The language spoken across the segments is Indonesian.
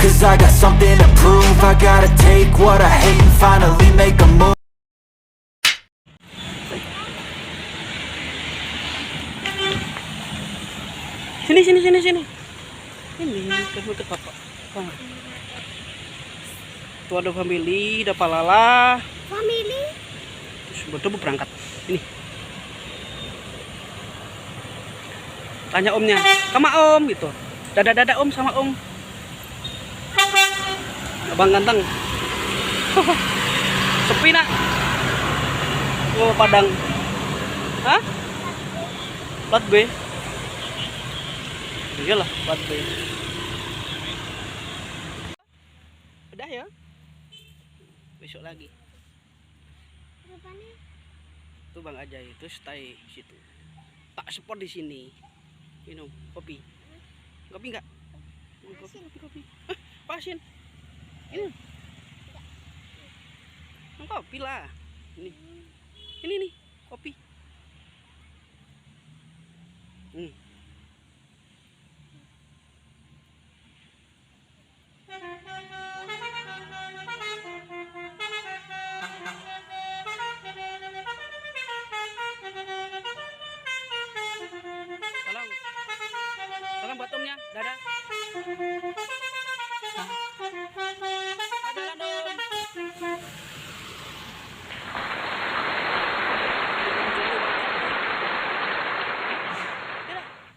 cause I got something to prove. I gotta take what I hate and finally make a move. Sini. Ini ke bapak. Tuh ada family, ada Palala. Family. Betul berangkat. Ini. Tanya omnya, sama om gitu. Dada om sama om. Abang ganteng. Sepi nak. Oh Padang. Hah? Plat B. Iyalah plat B. Udah ya. Besok lagi. Tuh Bang Ajay itu stay situ. Tak sport di sini. Minum kopi. Kopi enggak? Kopi. Pasin. Ini. Kopi lah. Ini nih, kopi. Salam buat omnya, dadah. Jalan dong.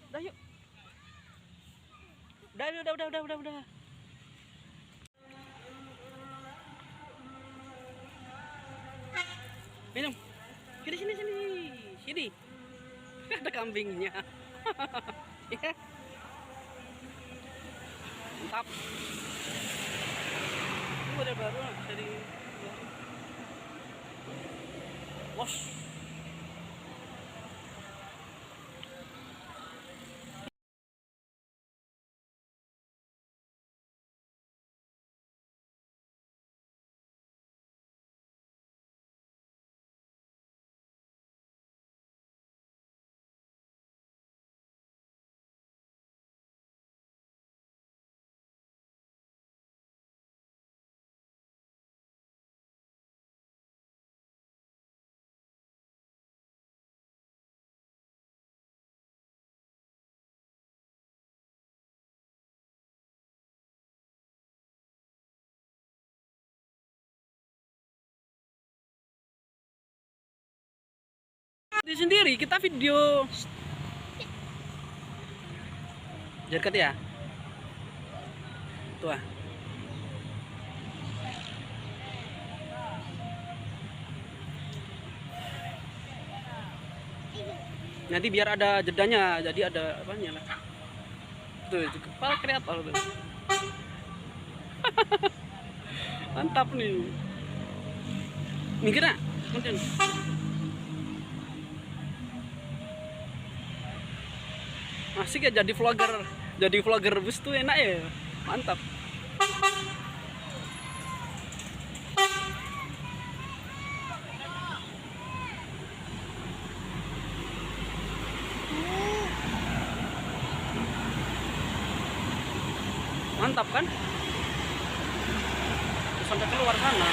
Udah yuk. Udah. Minum. Sini. Ada kambingnya. Ya. Mantap. Ini udah baru dari bos. Di sendiri kita video. Dekat ya. Tuh. Nanti biar ada jedanya, jadi ada apanya lah. Tuh, kepala kreator tuh. Mantap nih. Minggir nak, mungkin. Asik ya jadi vlogger bus tuh enak ya, mantap. Mantap kan? Sampai keluar sana.